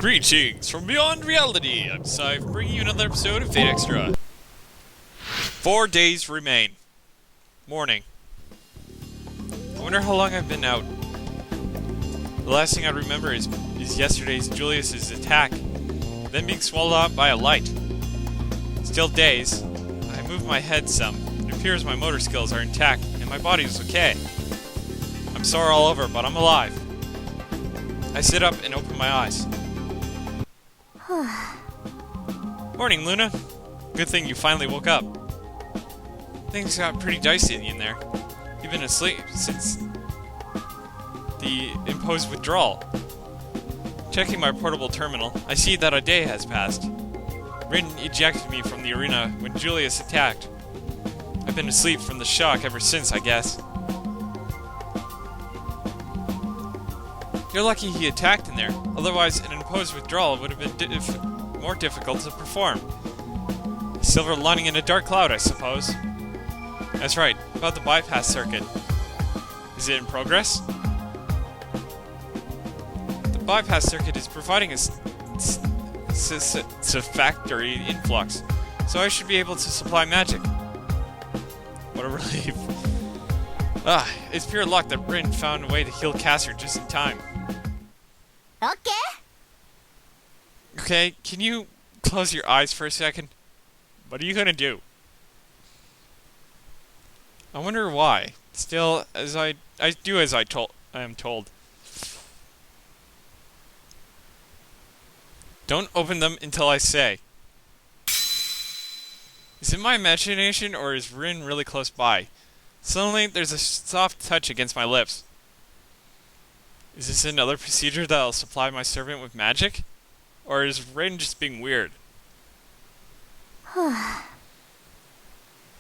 Greetings from beyond reality. I'm Sai, bringing you another episode of Fate Extra. 4 days remain. Morning. I wonder how long I've been out. The last thing I remember is yesterday's Julius's attack, then being swallowed up by a light. Still dazed, I move my head some. It appears my motor skills are intact and my body is okay. I'm sore all over, but I'm alive. I sit up and open my eyes. Morning, Luna. Good thing you finally woke up. Things got pretty dicey in there. You've been asleep since the imposed withdrawal. Checking my portable terminal, I see that a day has passed. Rin ejected me from the arena when Julius attacked. I've been asleep from the shock ever since, I guess. You're lucky he attacked in there. Otherwise, an imposed withdrawal would have been more difficult to perform. A silver lining in a dark cloud, I suppose. That's right, about the bypass circuit. Is it in progress? The bypass circuit is providing a satisfactory influx, so I should be able to supply magic. What a relief. It's pure luck that Rin found a way to heal Castor just in time. Okay, can you close your eyes for a second? What are you gonna do? I wonder why. Still, as I do as I am told. Don't open them until I say. Is it my imagination, or is Rin really close by? Suddenly, there's a soft touch against my lips. Is this another procedure that'll supply my servant with magic? Or is Rin just being weird?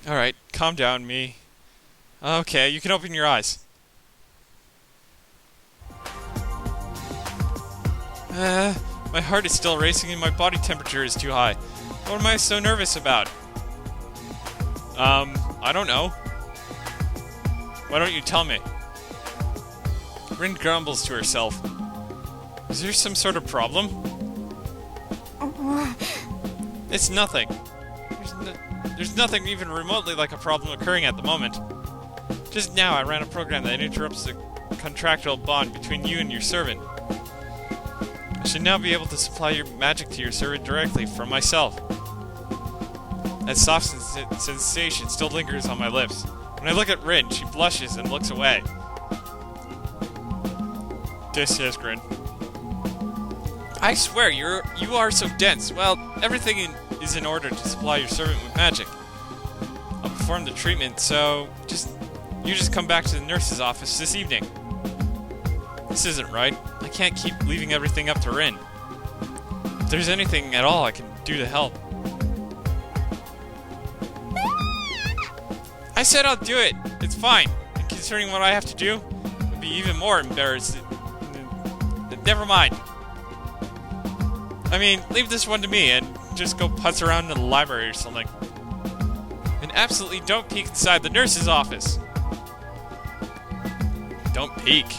Alright, calm down, me. Okay, you can open your eyes. My heart is still racing and my body temperature is too high. What am I so nervous about? I don't know. Why don't you tell me? Rin grumbles to herself. Is there some sort of problem? It's nothing. There's nothing even remotely like a problem occurring at the moment. Just now I ran a program that interrupts the contractual bond between you and your servant. I should now be able to supply your magic to your servant directly from myself. That soft sensation still lingers on my lips. When I look at Rin, she blushes and looks away. Yes, Grin. I swear, you are so dense. Well, everything is in order to supply your servant with magic. I'll perform the treatment, so you just come back to the nurse's office this evening. This isn't right. I can't keep leaving everything up to Rin. If there's anything at all I can do to help. I said I'll do it. It's fine. And concerning what I have to do, I'd be even more embarrassed. Never mind. I mean, leave this one to me and just go putz around in the library or something. And absolutely don't peek inside the nurse's office. Don't peek.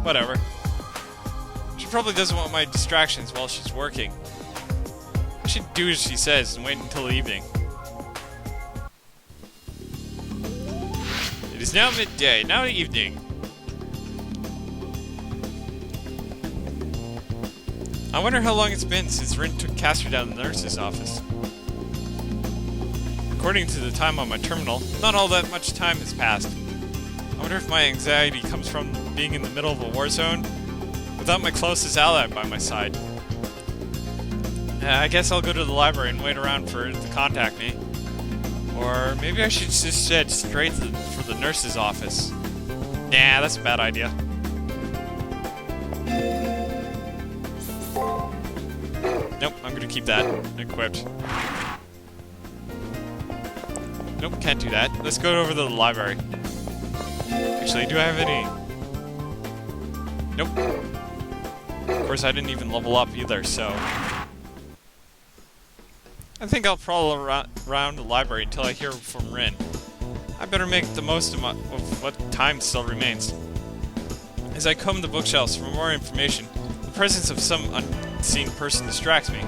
Whatever. She probably doesn't want my distractions while she's working. I should do as she says and wait until the evening. It is now midday, now evening. I wonder how long it's been since Rin took Castor down to the nurse's office. According to the time on my terminal, not all that much time has passed. I wonder if my anxiety comes from being in the middle of a war zone without my closest ally by my side. I guess I'll go to the library and wait around for it to contact me. Or maybe I should just head straight for the nurse's office. Nah, that's a bad idea. Nope, I'm gonna keep that equipped. Nope, can't do that. Let's go over to the library. Actually, do I have any? Nope. Of course, I didn't even level up either, so... I think I'll prowl around the library until I hear from Rin. I better make the most of what time still remains. As I comb the bookshelves for more information, the presence of some unseen person distracts me.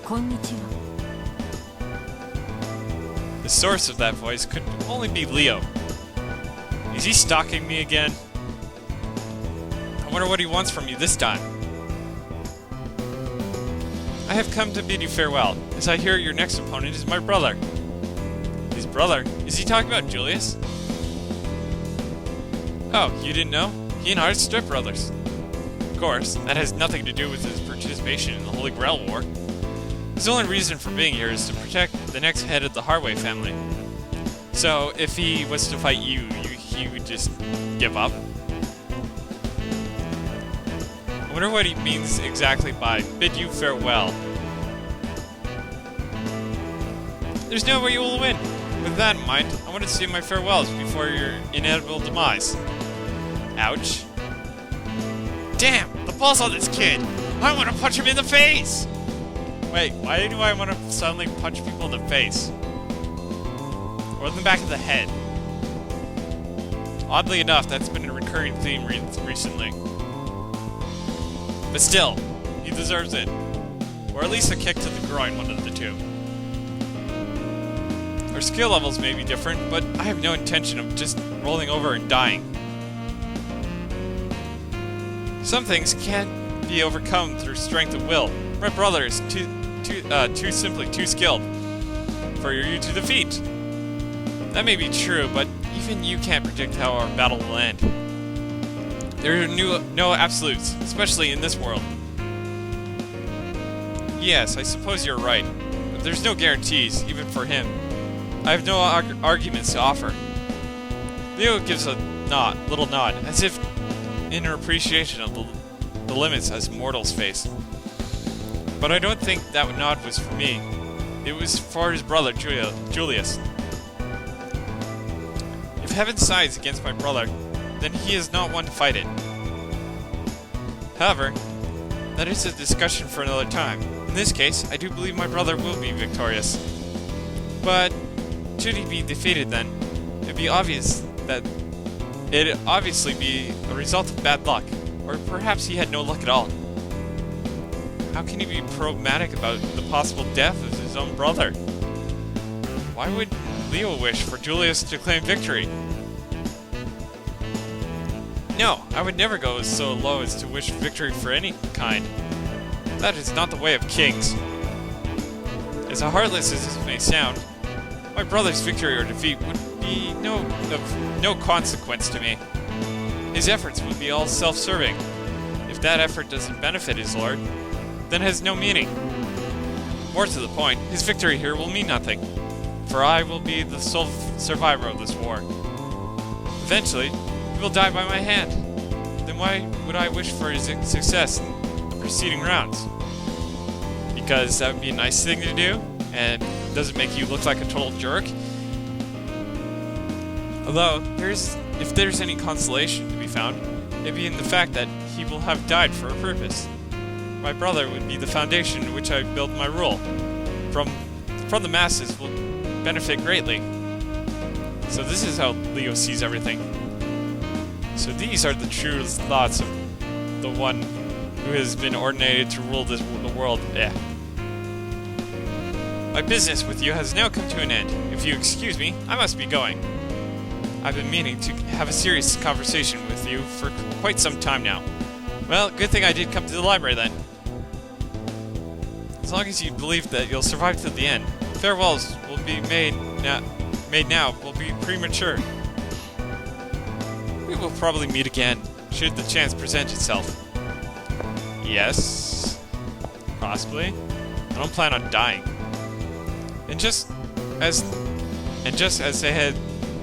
こんにちは。 The source of that voice could only be Leo. Is he stalking me again? I wonder what he wants from me this time. I have come to bid you farewell, as I hear your next opponent is my brother. His brother? Is he talking about Julius? Oh, you didn't know? He and I are stepbrothers. Of course, that has nothing to do with his participation in the Holy Grail War. His only reason for being here is to protect the next head of the Harway family. So, if he was to fight you, he would just give up? I wonder what he means exactly by bid you farewell. There's no way you will win. With that in mind, I want to say my farewells before your inevitable demise. Ouch. Damn, the balls on this kid! I want to punch him in the face! Wait, why do I want to suddenly punch people in the face? Or in the back of the head? Oddly enough, that's been a recurring theme recently. But still, he deserves it. Or at least a kick to the groin, one of the two. Our skill levels may be different, but I have no intention of just rolling over and dying. Some things can't be overcome through strength of will. My brother is too simply too skilled for you to defeat. That may be true, but even you can't predict how our battle will end. There are no absolutes, especially in this world. Yes, I suppose you're right, but there's no guarantees, even for him. I have no arguments to offer. Leo gives a little nod, as if in her appreciation of the limits as mortals face. But I don't think that nod was for me. It was for his brother, Julius. If heaven sides against my brother, then he is not one to fight it. However, that is a discussion for another time. In this case, I do believe my brother will be victorious. But should he be defeated, then it'd obviously be a result of bad luck, or perhaps he had no luck at all. How can he be problematic about the possible death of his own brother? Why would Leo wish for Julius to claim victory? No, I would never go so low as to wish victory for any kind. That is not the way of kings. As heartless as this may sound, my brother's victory or defeat would be of no consequence to me. His efforts would be all self-serving. If that effort doesn't benefit his lord, then it has no meaning. More to the point, his victory here will mean nothing, for I will be the sole survivor of this war. Eventually, he will die by my hand. Then why would I wish for his success in the preceding rounds? Because that would be a nice thing to do, and doesn't make you look like a total jerk. Although, if there's any consolation to be found, it'd be in the fact that he will have died for a purpose. My brother would be the foundation in which I built my rule. From the masses will benefit greatly. So this is how Leo sees everything. So these are the true thoughts of the one who has been ordinated to rule the world. My business with you has now come to an end. If you excuse me, I must be going. I've been meaning to have a serious conversation with you for quite some time now. Well, good thing I did come to the library then. As long as you believe that you'll survive to the end, farewells will be made now will be premature. We will probably meet again, should the chance present itself. Yes, possibly. I don't plan on dying. And just as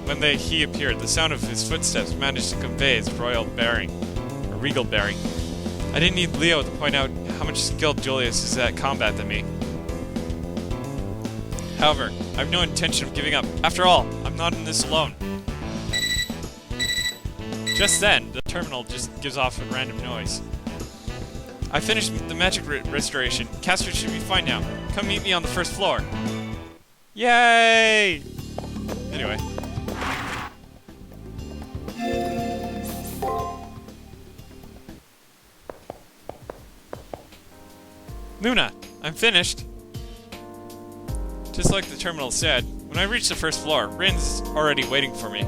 he appeared, the sound of his footsteps managed to convey his royal bearing, or regal bearing. I didn't need Leo to point out how much skilled Julius is at combat than me. However, I have no intention of giving up. After all, I'm not in this alone. Just then, the terminal just gives off a random noise. I finished the magic restoration. Caster should be fine now. Come meet me on the first floor. Yay! Anyway. Luna, I'm finished. Just like the terminal said, when I reach the first floor, Rin's already waiting for me.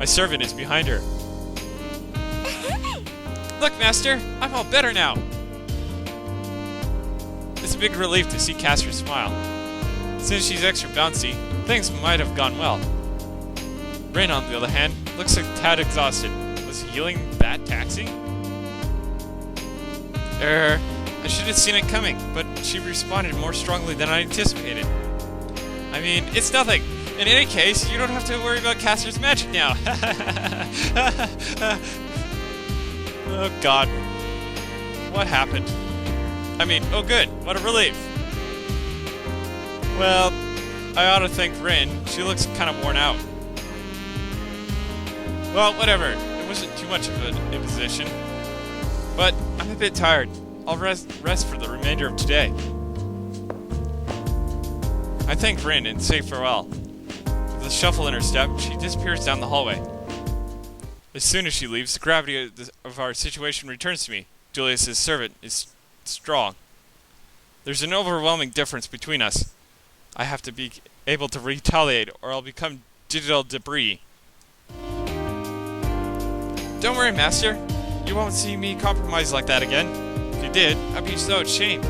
My servant is behind her. Look, Master, I'm all better now. It's a big relief to see Castor smile. Since she's extra bouncy, things might have gone well. Rin, on the other hand, looks a tad exhausted. Was healing that taxing? I should have seen it coming, but she responded more strongly than I anticipated. I mean, it's nothing. In any case, you don't have to worry about Castor's magic now. Oh god. What happened? I mean, oh good, what a relief. Well, I ought to thank Rin. She looks kind of worn out. Well, whatever. It wasn't too much of an imposition. But I'm a bit tired. I'll rest for the remainder of today. I thank Rin and say farewell. With a shuffle in her step, she disappears down the hallway. As soon as she leaves, the gravity of our situation returns to me. Julius' servant is strong. There's an overwhelming difference between us. I have to be able to retaliate, or I'll become digital debris. Don't worry, Master. You won't see me compromised like that again. If you did, I'd be so ashamed.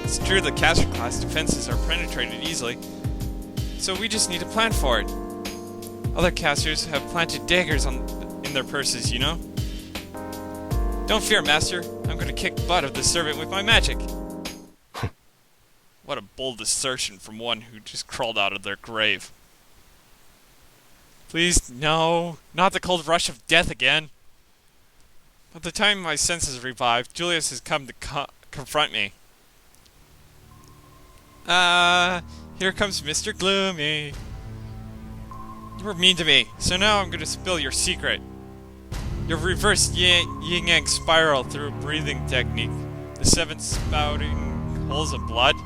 It's true that Castor class defenses are penetrated easily, so we just need to plan for it. Other casters have planted daggers in their purses, you know? Don't fear, Master. I'm going to kick butt of the servant with my magic. What a bold assertion from one who just crawled out of their grave. Please, no. Not the cold rush of death again. By the time my senses revive, Julius has come to confront me. Here comes Mr. Gloomy. You were mean to me, so now I'm going to spill your secret. Your reverse yin-yang spiral through breathing technique. The 7 spouting holes of blood.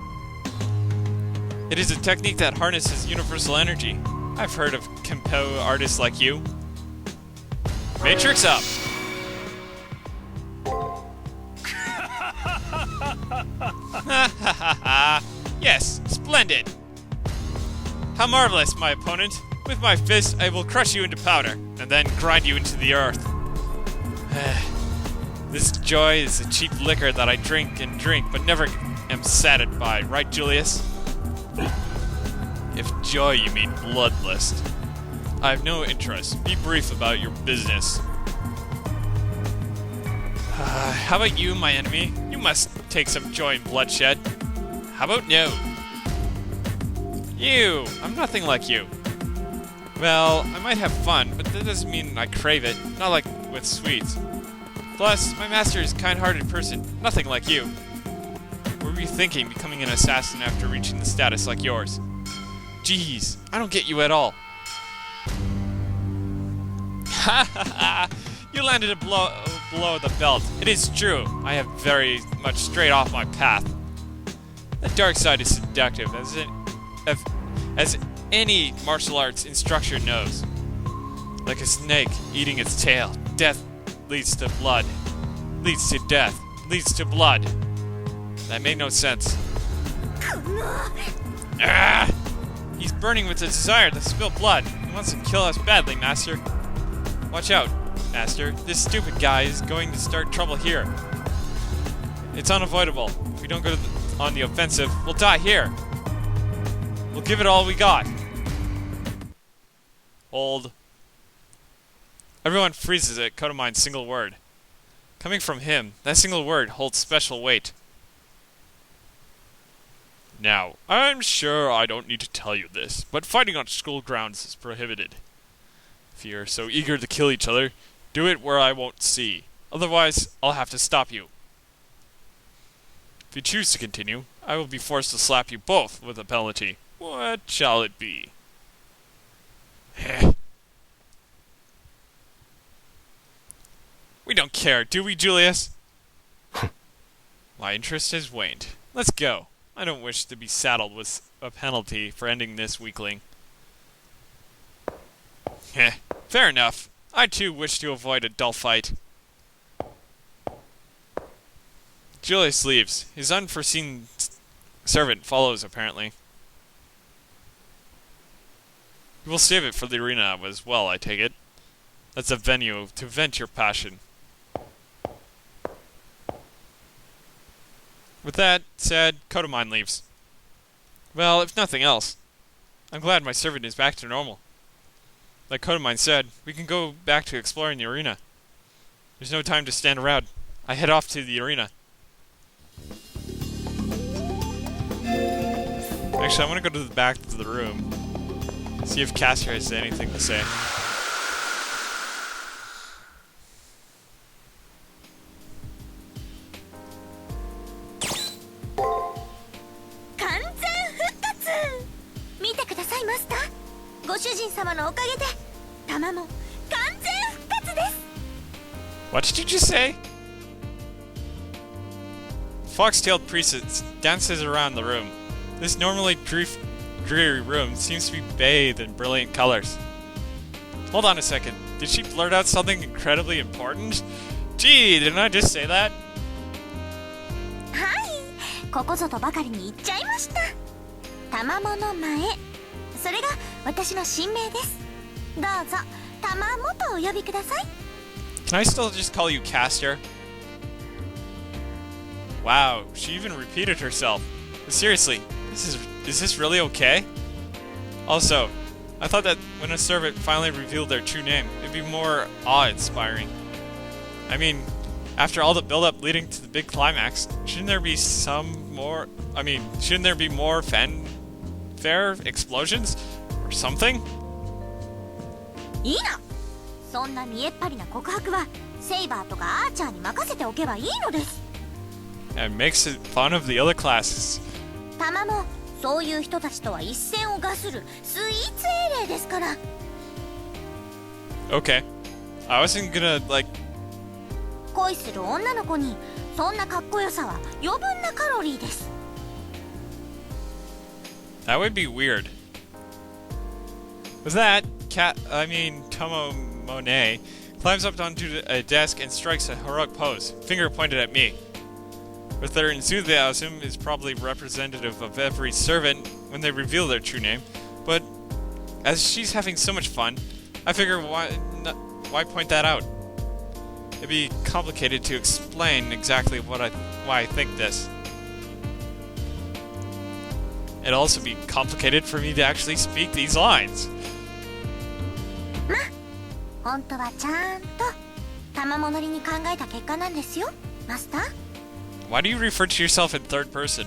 It is a technique that harnesses universal energy. I've heard of Kempo artists like you. Matrix up! Yes, splendid! How marvelous, my opponent! With my fist, I will crush you into powder, and then grind you into the earth. This joy is a cheap liquor that I drink and drink, but never am satisfied, right, Julius? If joy you mean bloodlust, I have no interest. Be brief about your business. How about you, my enemy? You must take some joy in bloodshed. How about no? You! I'm nothing like you. Well, I might have fun, but that doesn't mean I crave it. Not like with sweets. Plus, my master is a kind-hearted person. Nothing like you. What were you thinking, becoming an assassin after reaching the status like yours? Jeez, I don't get you at all. Ha ha ha! You landed a blow below the belt. It is true. I have very much strayed off my path. The dark side is seductive, as any martial arts instructor knows. Like a snake eating its tail. Death leads to blood. Leads to death. Leads to blood. That made no sense. Ah! He's burning with a desire to spill blood. He wants to kill us badly, Master. Watch out, Master. This stupid guy is going to start trouble here. It's unavoidable. If we don't go on the offensive, we'll die here. We'll give it all we got. Hold. Everyone freezes at Kotomine's single word. Coming from him, that single word holds special weight. Now, I'm sure I don't need to tell you this, but fighting on school grounds is prohibited. If you're so eager to kill each other, do it where I won't see. Otherwise, I'll have to stop you. If you choose to continue, I will be forced to slap you both with a penalty. What shall it be? We don't care, do we, Julius? My interest has waned. Let's go. I don't wish to be saddled with a penalty for ending this weakling. Fair enough. I too wish to avoid a dull fight. Julius leaves. His unforeseen servant follows, apparently. You will save it for the arena as well, I take it. That's a venue to vent your passion. With that said, Kodomine leaves. Well, if nothing else, I'm glad my servant is back to normal. Like Kodomine said, we can go back to exploring the arena. There's no time to stand around. I head off to the arena. Actually, I want to go to the back of the room. See if Caster has anything to say. What did you just say? Fox-tailed priestess dances around the room. This normally dreary room seems to be bathed in brilliant colors. Hold on a second. Did she blurt out something incredibly important? Gee, didn't I just say that? Hi! ここぞとばかりに言っちゃいました。玉物前。それが私の新名です。どうぞ、玉もとお呼びください。Can I still just call you Caster? Wow, she even repeated herself. But seriously, is this really okay? Also, I thought that when a servant finally revealed their true name, it'd be more awe-inspiring. I mean, after all the build-up leading to the big climax, shouldn't there be more fanfare, explosions, or something? いいな。そんな見えっ張りな告白はセイバーとかアーチャーに任せておけばいいのです。And makes it fun of the other classes. タマもそういう人たちとは一線を画するスイーツ英霊ですから。Okay. I wasn't gonna, like... 恋する女の子にそんなかっこよさは余分なカロリーです。That would be weird. With that, Tomo Monet climbs up onto a desk and strikes a heroic pose, finger pointed at me. With their enthusiasm is probably representative of every servant when they reveal their true name, but as she's having so much fun, I figure why point that out? It'd be complicated to explain exactly why I think this. It'd also be complicated for me to actually speak these lines. ま、本当はちゃんと玉物りに考えた結果なんですよ、マスター。Why do you refer to yourself in third person?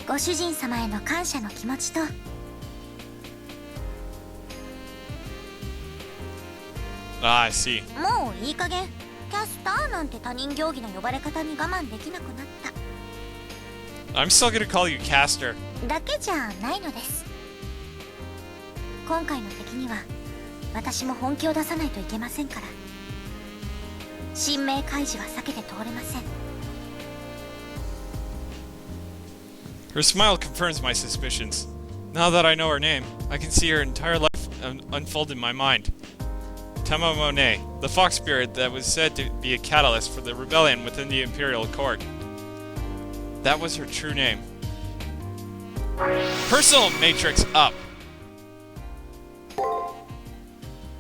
ご主人様への感謝の気持ちと。I see. もういい加減、キャスターなんて他人行儀の呼ばれ方に我慢できなくなった。I'm still gonna call you Caster. だけじゃないのです。今回の敵には私も本気を出さないといけませんから。神明開示は避けて通れません。Her smile confirms my suspicions. Now that I know her name, I can see her entire life unfold in my mind. Tama Monet, the fox spirit that was said to be a catalyst for the rebellion within the imperial court. That was her true name. Personal matrix up!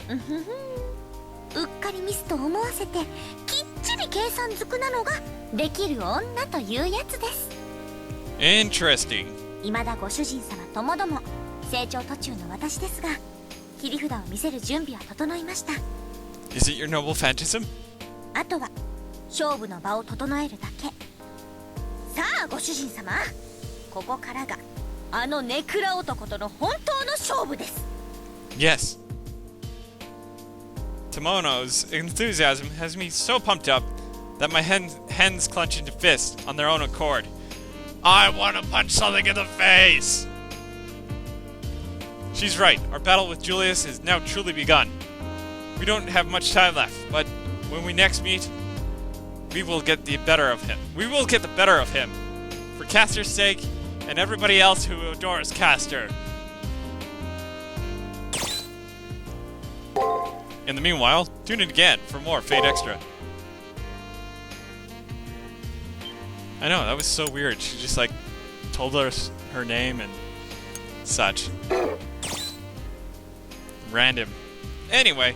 うっかりミスと思わせてきっちり計算づくなのができる女というやつです。Interesting. 未だご主人様ともども成長途中の私ですが、切り札を見せる準備は整いました。Is it your noble phantasm? あとは勝負の場を整えるだけ。さあご主人様、ここからがあのネクラ男との本当の勝負です。 Yes. Tomono's enthusiasm has me so pumped up that my hands clench into fists on their own accord. I want to punch something in the face! She's right. Our battle with Julius has now truly begun. We don't have much time left, but when we next meet, we will get the better of him. We will get the better of him. For Caster's sake, and everybody else who adores Caster. In the meanwhile, tune in again for more Fate Extra. I know, that was so weird. She just, like, told us her name and such. Random. Anyway,